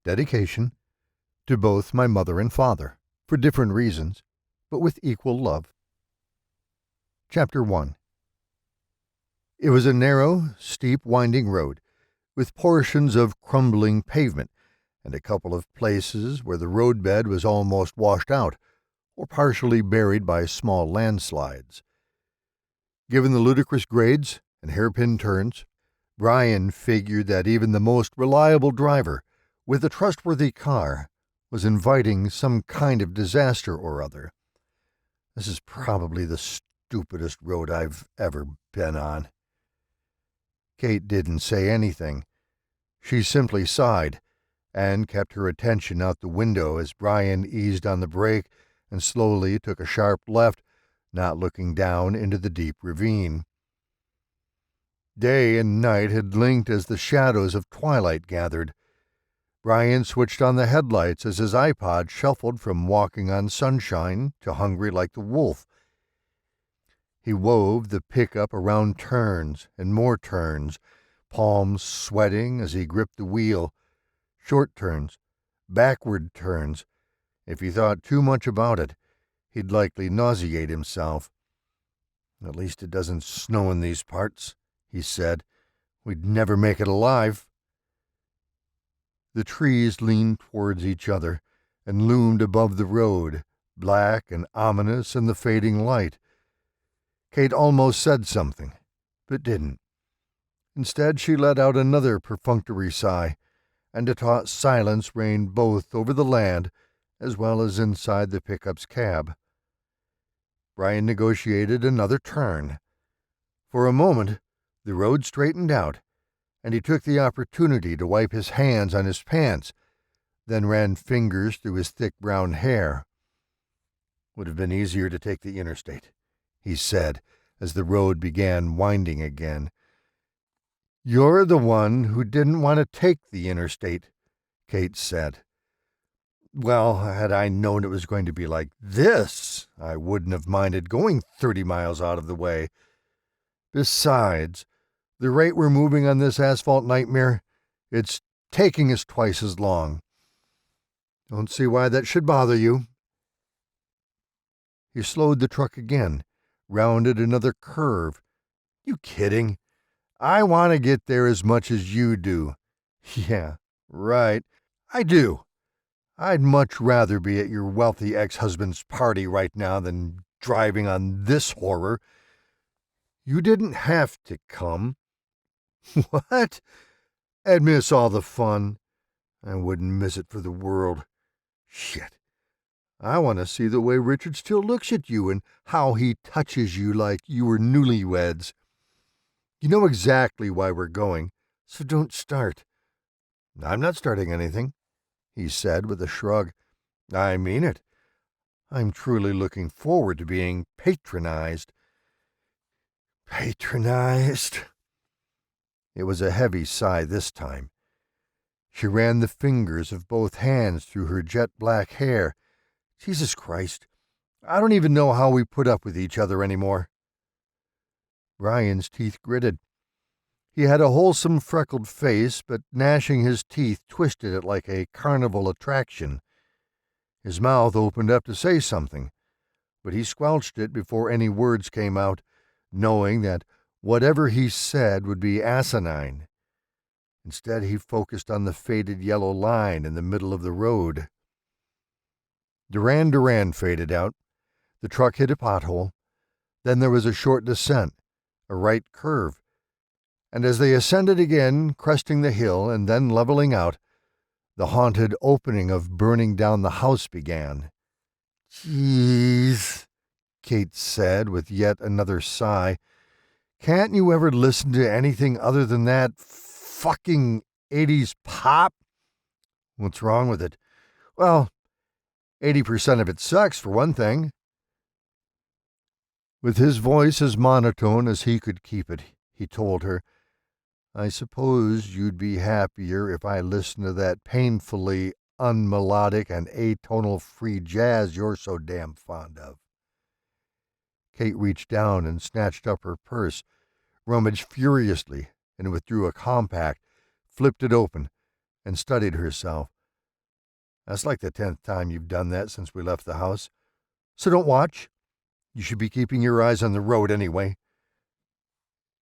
Dedication to both my mother and father, for different reasons, but with equal love. Chapter 1. It was a narrow, steep, winding road, with portions of crumbling pavement, and a couple of places where the roadbed was almost washed out, or partially buried by small landslides. Given the ludicrous grades and hairpin turns, Brian figured that even the most reliable driver, with a trustworthy car, was inviting some kind of disaster or other. This is probably the stupidest road I've ever been on. Kate didn't say anything. She simply sighed and kept her attention out the window as Brian eased on the brake and slowly took a sharp left, not looking down into the deep ravine. Day and night had linked as the shadows of twilight gathered. Brian switched on the headlights as his iPod shuffled from walking on sunshine to hungry like the wolf. He wove the pickup around turns and more turns, palms sweating as he gripped the wheel. Short turns, backward turns. If he thought too much about it, he'd likely nauseate himself. "At least it doesn't snow in these parts," he said. "We'd never make it alive." The trees leaned towards each other and loomed above the road, black and ominous in the fading light. Kate almost said something, but didn't. Instead, she let out another perfunctory sigh, and a taut silence reigned both over the land as well as inside the pickup's cab. Brian negotiated another turn. For a moment, the road straightened out, and he took the opportunity to wipe his hands on his pants, then ran fingers through his thick brown hair. "Would have been easier to take the interstate," he said, as the road began winding again. "You're the one who didn't want to take the interstate," Kate said. "Well, had I known it was going to be like this, I wouldn't have minded going 30 miles out of the way. Besides, the rate we're moving on this asphalt nightmare, it's taking us twice as long. Don't see why that should bother you." He slowed the truck again, rounded another curve. "You kidding? I want to get there as much as you do." "Yeah, right. I do. I'd much rather be at your wealthy ex-husband's party right now than driving on this horror. You didn't have to come." "What? I'd miss all the fun." "I wouldn't miss it for the world. Shit. I want to see the way Richard still looks at you and how he touches you like you were newlyweds. You know exactly why we're going, so don't start." "I'm not starting anything," he said with a shrug. "I mean it. I'm truly looking forward to being patronized." "Patronized?" It was a heavy sigh this time. She ran the fingers of both hands through her jet-black hair. "Jesus Christ, I don't even know how we put up with each other anymore." Brian's teeth gritted. He had a wholesome freckled face, but gnashing his teeth twisted it like a carnival attraction. His mouth opened up to say something, but he squelched it before any words came out, knowing that whatever he said would be asinine. Instead, he focused on the faded yellow line in the middle of the road. Duran Duran faded out. The truck hit a pothole. Then there was a short descent, a right curve. And as they ascended again, cresting the hill and then leveling out, the haunted opening of burning down the house began. "Jeez," Kate said with yet another sigh. "Can't you ever listen to anything other than that fucking 80s pop?" "What's wrong with it?" "Well, 80% of it sucks, for one thing." With his voice as monotone as he could keep it, he told her, "I suppose you'd be happier if I listened to that painfully unmelodic and atonal free jazz you're so damn fond of." Kate reached down and snatched up her purse, rummaged furiously, and withdrew a compact, flipped it open, and studied herself, That's like the 10th time you've done that since we left the house. So don't watch. You should be keeping your eyes on the road anyway.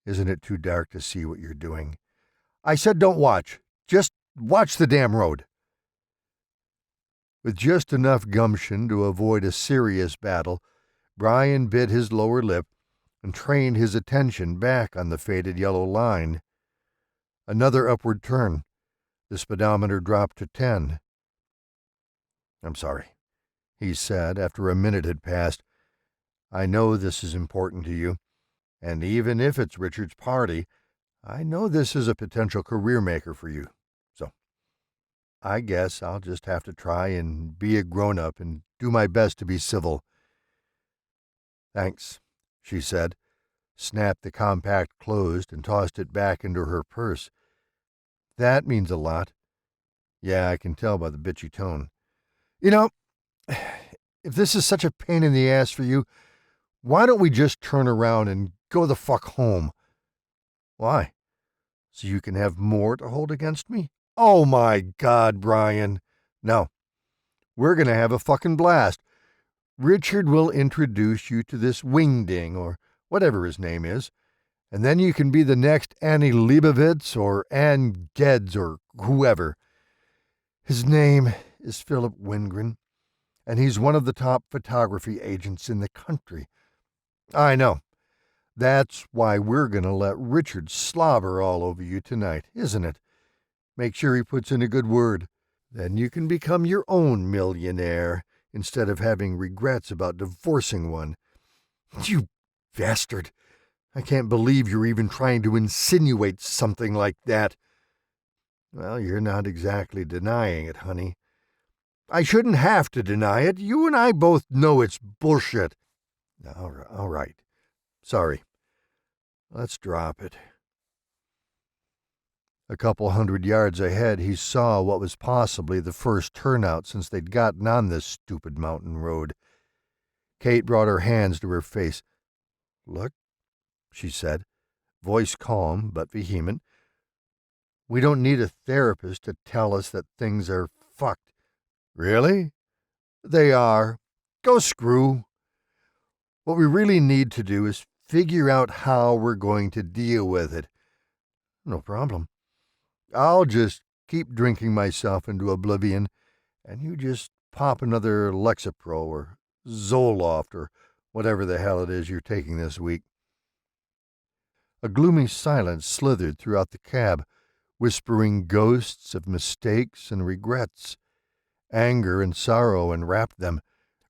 Isn't it too dark to see what you're doing? I said don't watch. Just watch the damn road. With just enough gumption to avoid a serious battle, Brian bit his lower lip and trained his attention back on the faded yellow line. Another upward turn. The speedometer dropped to 10. I'm sorry, he said after a minute had passed. I know this is important to you, and even if it's Richard's party, I know this is a potential career maker for you. So I guess I'll just have to try and be a grown-up and do my best to be civil. Thanks, she said, snapped the compact closed and tossed it back into her purse. That means a lot. Yeah, I can tell by the bitchy tone. You know, if this is such a pain in the ass for you, why don't we just turn around and go the fuck home? Why? So you can have more to hold against me? Oh my God, Brian. No. We're gonna have a fucking blast. Richard will introduce you to this wingding, or whatever his name is, and then you can be the next Annie Leibovitz or Ann Geddes or whoever. His name is Philip Wingren, and he's one of the top photography agents in the country. I know. That's why we're going to let Richard slobber all over you tonight, isn't it? Make sure he puts in a good word. Then you can become your own millionaire instead of having regrets about divorcing one. You bastard! I can't believe you're even trying to insinuate something like that. Well, you're not exactly denying it, honey. I shouldn't have to deny it. You and I both know it's bullshit. All right. Sorry. Let's drop it. A couple 100 yards ahead, he saw what was possibly the first turnout since they'd gotten on this stupid mountain road. Kate brought her hands to her face. Look, she said, voice calm but vehement. We don't need a therapist to tell us that things are fucked. Really? They are. Go screw. What we really need to do is figure out how we're going to deal with it. No problem. I'll just keep drinking myself into oblivion, and you just pop another Lexapro or Zoloft or whatever the hell it is you're taking this week. A gloomy silence slithered throughout the cab, whispering ghosts of mistakes and regrets. Anger and sorrow enwrapped them,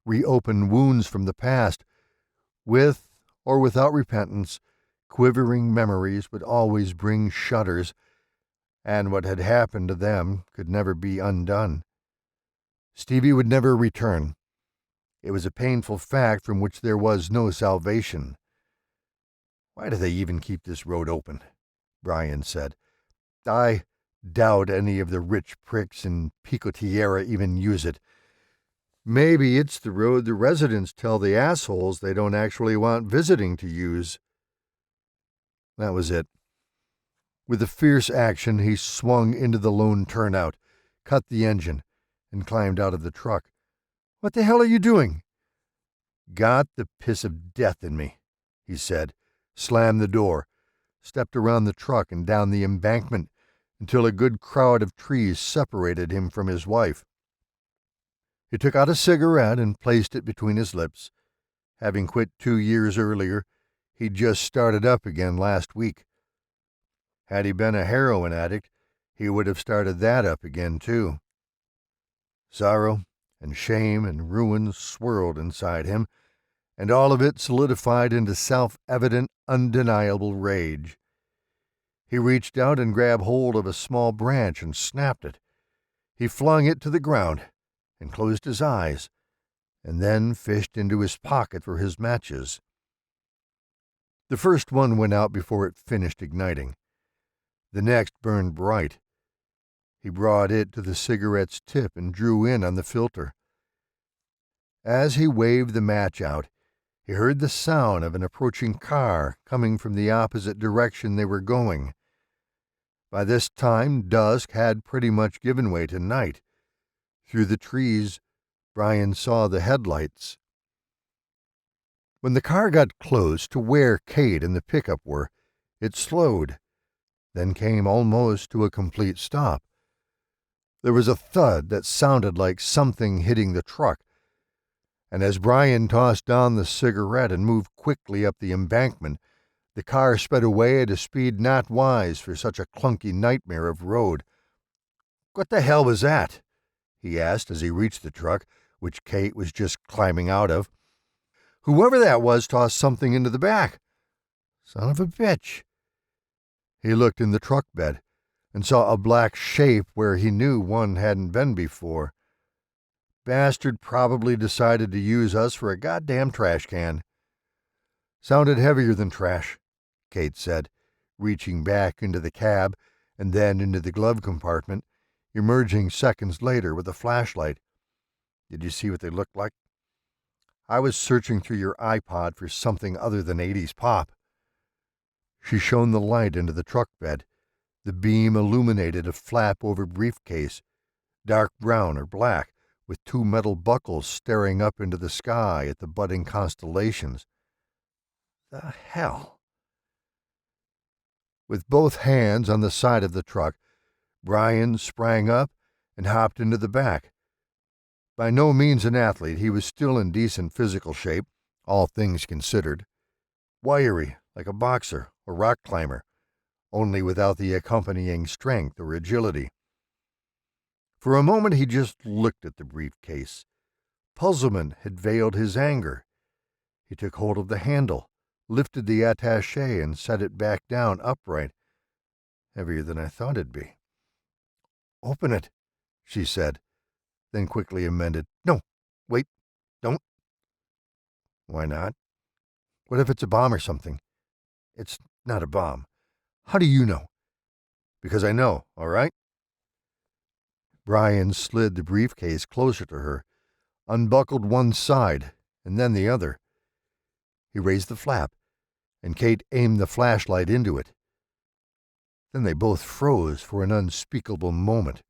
reopened wounds from the past. With or without repentance, quivering memories would always bring shudders, and what had happened to them could never be undone. Stevie would never return. It was a painful fact from which there was no salvation. Why do they even keep this road open? Brian said. I doubt any of the rich pricks in Pico Tierra even use it. Maybe it's the road the residents tell the assholes they don't actually want visiting to use. That was it. With a fierce action, he swung into the lone turnout, cut the engine, and climbed out of the truck. What the hell are you doing? Got the piss of death in me, he said, slammed the door, stepped around the truck and down the embankment until a good crowd of trees separated him from his wife. He took out a cigarette and placed it between his lips. Having quit 2 years earlier, he'd just started up again last week. Had he been a heroin addict, he would have started that up again, too. Sorrow and shame and ruin swirled inside him, and all of it solidified into self-evident, undeniable rage. He reached out and grabbed hold of a small branch and snapped it. He flung it to the ground and closed his eyes, and then fished into his pocket for his matches. The first one went out before it finished igniting. The next burned bright. He brought it to the cigarette's tip and drew in on the filter. As he waved the match out, he heard the sound of an approaching car coming from the opposite direction they were going. By this time, dusk had pretty much given way to night. Through the trees, Brian saw the headlights. When the car got close to where Kate and the pickup were, it slowed, then came almost to a complete stop. There was a thud that sounded like something hitting the truck, and as Brian tossed down the cigarette and moved quickly up the embankment, the car sped away at a speed not wise for such a clunky nightmare of road. "What the hell was that?" he asked as he reached the truck, which Kate was just climbing out of. "Whoever that was tossed something into the back. Son of a bitch." He looked in the truck bed and saw a black shape where he knew one hadn't been before. Bastard probably decided to use us for a goddamn trash can. "Sounded heavier than trash," Kate said, reaching back into the cab and then into the glove compartment, emerging seconds later with a flashlight. "Did you see what they looked like?" "I was searching through your iPod for something other than 80s pop." She shone the light into the truck bed. The beam illuminated a flap-over briefcase, dark brown or black, with two metal buckles staring up into the sky at the budding constellations. The hell? With both hands on the side of the truck, Brian sprang up and hopped into the back. By no means an athlete, he was still in decent physical shape, all things considered. Wiry, like a boxer or rock climber, only without the accompanying strength or agility. For a moment he just looked at the briefcase. Puzzlement had veiled his anger. He took hold of the handle, lifted the attaché, and set it back down upright. "Heavier than I thought it'd be." "Open it," she said, then quickly amended. "No, wait, don't." "Why not?" "What if it's a bomb or something?" "It's not a bomb." "How do you know?" "Because I know, all right?" Brian slid the briefcase closer to her, unbuckled one side and then the other. He raised the flap, and Kate aimed the flashlight into it. Then they both froze for an unspeakable moment.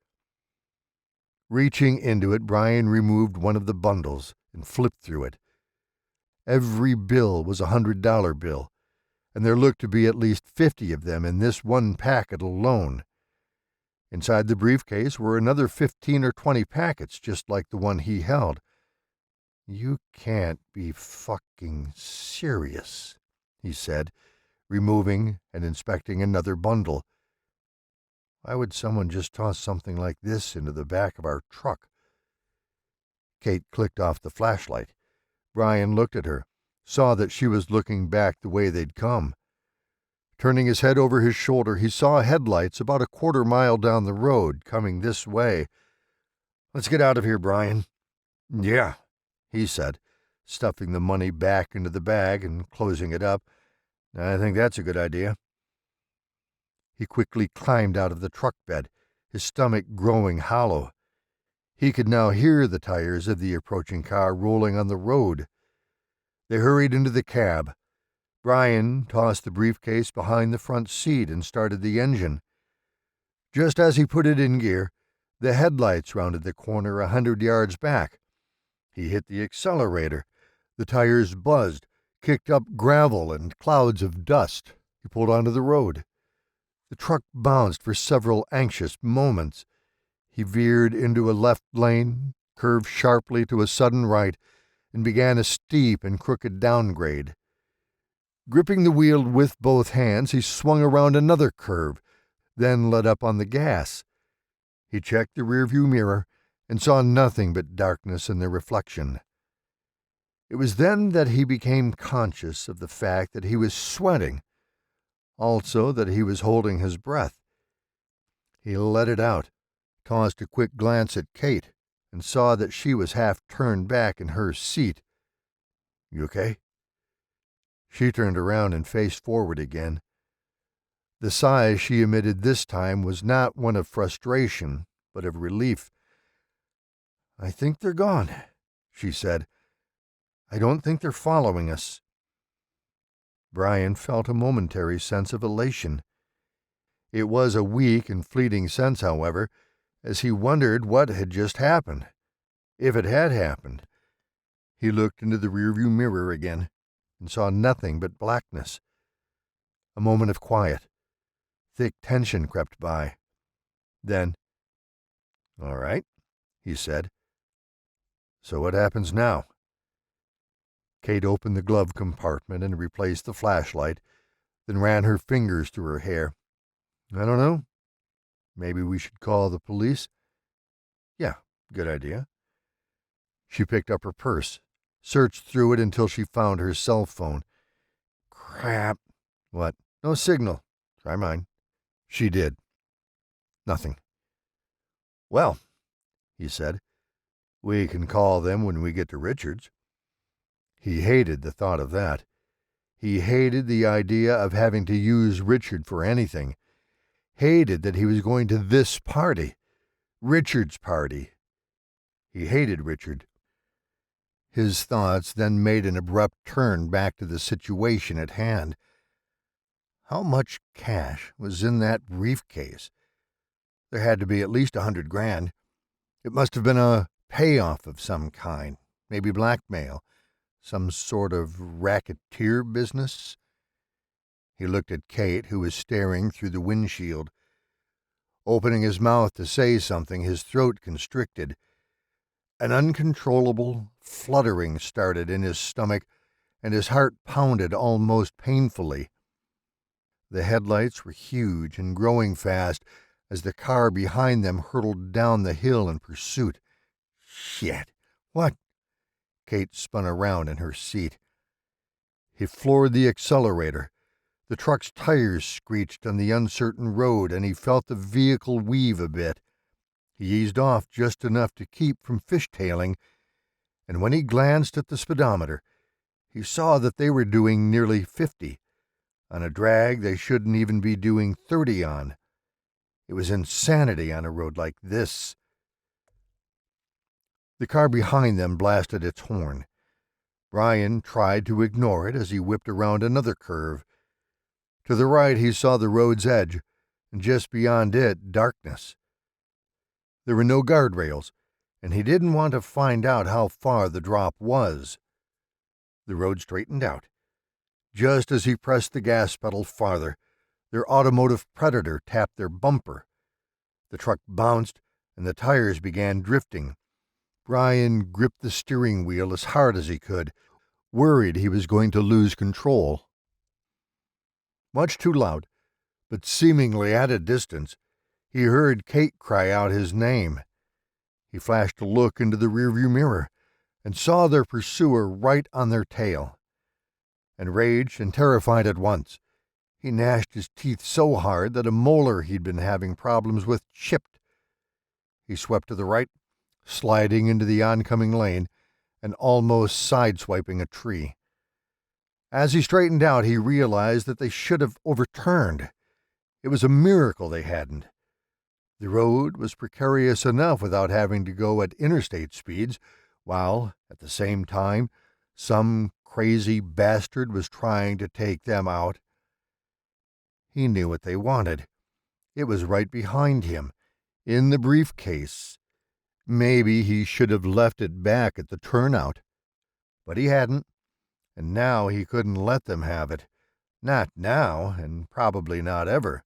Reaching into it, Brian removed one of the bundles and flipped through it. Every bill was a $100 bill, and there looked to be at least 50 of them in this one packet alone. Inside the briefcase were another 15 or 20 packets just like the one he held. "You can't be fucking serious," he said, removing and inspecting another bundle. "Why would someone just toss something like this into the back of our truck?" Kate clicked off the flashlight. Brian looked at her, saw that she was looking back the way they'd come. Turning his head over his shoulder, he saw headlights about a quarter-mile down the road, coming this way. "Let's get out of here, Brian." "Yeah," he said, stuffing the money back into the bag and closing it up. "I think that's a good idea." He quickly climbed out of the truck bed, his stomach growing hollow. He could now hear the tires of the approaching car rolling on the road. They hurried into the cab. Brian tossed the briefcase behind the front seat and started the engine. Just as he put it in gear, the headlights rounded the corner 100 yards back. He hit the accelerator. The tires buzzed, kicked up gravel and clouds of dust. He pulled onto the road. The truck bounced for several anxious moments. He veered into a left lane, curved sharply to a sudden right, and began a steep and crooked downgrade. Gripping the wheel with both hands, he swung around another curve, then let up on the gas. He checked the rearview mirror and saw nothing but darkness in the reflection. It was then that he became conscious of the fact that he was sweating, also that he was holding his breath. He let it out, tossed a quick glance at Kate, and saw that she was half turned back in her seat. "You okay?" She turned around and faced forward again. The sigh she emitted this time was not one of frustration, but of relief. "I think they're gone," she said. "I don't think they're following us." Brian felt a momentary sense of elation. It was a weak and fleeting sense, however, as he wondered what had just happened, if it had happened. He looked into the rearview mirror again and saw nothing but blackness. A moment of quiet. Thick tension crept by. Then, "All right," he said. "So what happens now?" Kate opened the glove compartment and replaced the flashlight, then ran her fingers through her hair. "I don't know. Maybe we should call the police?" "Yeah, good idea." She picked up her purse, searched through it until she found her cell phone. "Crap." "What?" "No signal. Try mine." She did. Nothing. "Well," he said, "we can call them when we get to Richards." He hated the thought of that. He hated the idea of having to use Richard for anything. Hated that he was going to this party. Richard's party. He hated Richard. His thoughts then made an abrupt turn back to the situation at hand. How much cash was in that briefcase? There had to be at least $100,000. It must have been a payoff of some kind, maybe blackmail, some sort of racketeer business. He looked at Kate, who was staring through the windshield. Opening his mouth to say something, his throat constricted. An uncontrollable fluttering started in his stomach, and his heart pounded almost painfully. The headlights were huge and growing fast as the car behind them hurtled down the hill in pursuit. Shit! What? Kate spun around in her seat. He floored the accelerator. The truck's tires screeched on the uncertain road, and he felt the vehicle weave a bit. He eased off just enough to keep from fishtailing, and when he glanced at the speedometer, he saw that they were doing nearly 50. On a drag they shouldn't even be doing 30 on. It was insanity on a road like this. The car behind them blasted its horn. Brian tried to ignore it as he whipped around another curve. To the right he saw the road's edge, and just beyond it, darkness. There were no guardrails, and he didn't want to find out how far the drop was. The road straightened out. Just as he pressed the gas pedal farther, their automotive predator tapped their bumper. The truck bounced, and the tires began drifting. Brian gripped the steering wheel as hard as he could, worried he was going to lose control. Much too loud, but seemingly at a distance, he heard Kate cry out his name. He flashed a look into the rearview mirror and saw their pursuer right on their tail. Enraged and terrified at once, he gnashed his teeth so hard that a molar he'd been having problems with chipped. He swept to the right, sliding into the oncoming lane and almost sideswiping a tree. As he straightened out, he realized that they should have overturned. It was a miracle they hadn't. The road was precarious enough without having to go at interstate speeds, while, at the same time, some crazy bastard was trying to take them out. He knew what they wanted. It was right behind him, in the briefcase. Maybe he should have left it back at the turnout. But he hadn't, and now he couldn't let them have it. Not now, and probably not ever.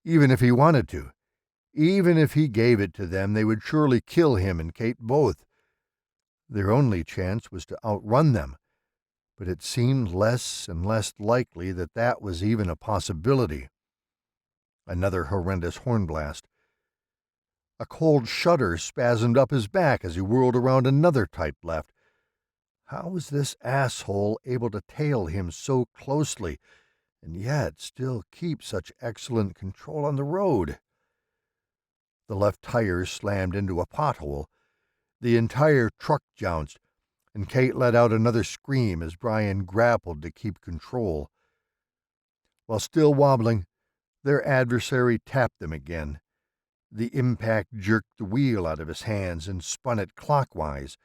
Even if he wanted to. Even if he gave it to them, they would surely kill him and Kate both. Their only chance was to outrun them, but it seemed less and less likely that that was even a possibility. Another horrendous horn blast. A cold shudder spasmed up his back as he whirled around another tight left. How was this asshole able to tail him so closely and yet still keep such excellent control on the road? The left tire slammed into a pothole. The entire truck jounced, and Kate let out another scream as Brian grappled to keep control. While still wobbling, their adversary tapped them again. The impact jerked the wheel out of his hands and spun it clockwise.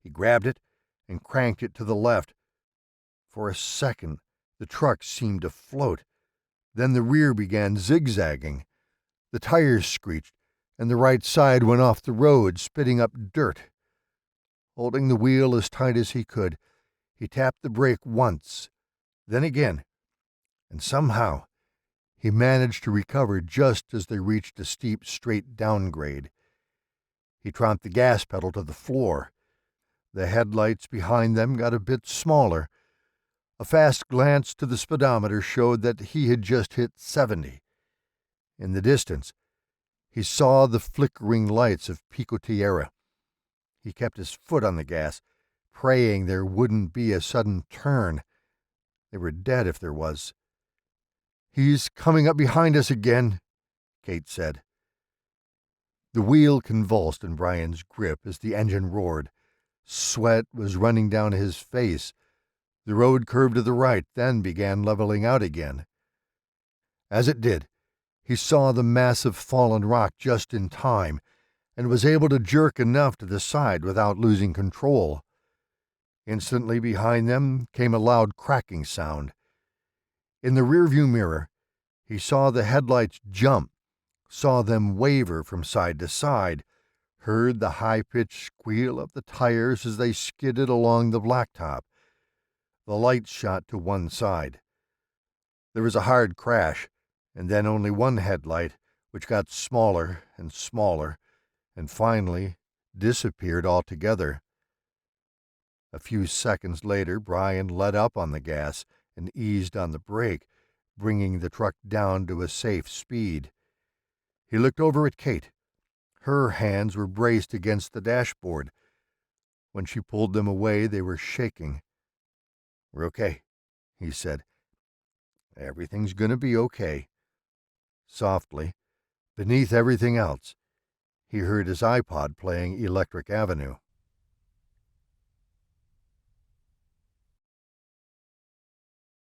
He grabbed it and cranked it to the left. For a second, the truck seemed to float. Then the rear began zigzagging. The tires screeched, and the right side went off the road, spitting up dirt. Holding the wheel as tight as he could, he tapped the brake once, then again, and somehow he managed to recover just as they reached a steep, straight downgrade. He tromped the gas pedal to the floor. The headlights behind them got a bit smaller. A fast glance to the speedometer showed that he had just hit 70. In the distance, he saw the flickering lights of Pico Tierra. He kept his foot on the gas, praying there wouldn't be a sudden turn. They were dead if there was. "He's coming up behind us again," Kate said. The wheel convulsed in Brian's grip as the engine roared. Sweat was running down his face. The road curved to the right, then began leveling out again. As it did, he saw the massive fallen rock just in time and was able to jerk enough to the side without losing control. Instantly behind them came a loud cracking sound. In the rearview mirror, he saw the headlights jump, saw them waver from side to side, heard the high-pitched squeal of the tires as they skidded along the blacktop. The lights shot to one side. There was a hard crash, and then only one headlight, which got smaller and smaller, and finally disappeared altogether. A few seconds later, Brian let up on the gas and eased on the brake, bringing the truck down to a safe speed. He looked over at Kate. Her hands were braced against the dashboard. When she pulled them away, they were shaking. "We're okay," he said. "Everything's going to be okay." Softly, beneath everything else, he heard his iPod playing Electric Avenue.